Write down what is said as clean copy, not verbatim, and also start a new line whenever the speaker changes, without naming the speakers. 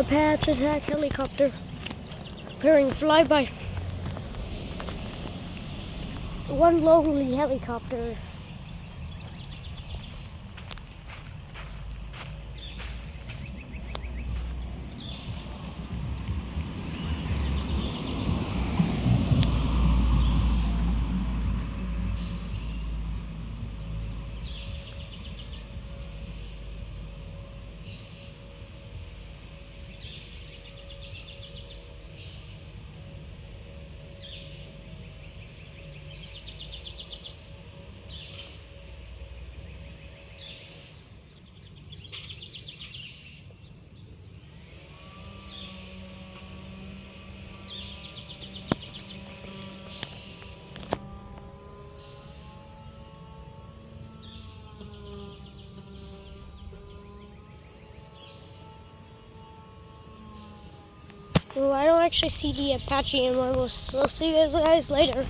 Apache attack helicopter preparing flyby. One lonely helicopter. Well, I don't actually see the Apache anymore. We'll see you guys later.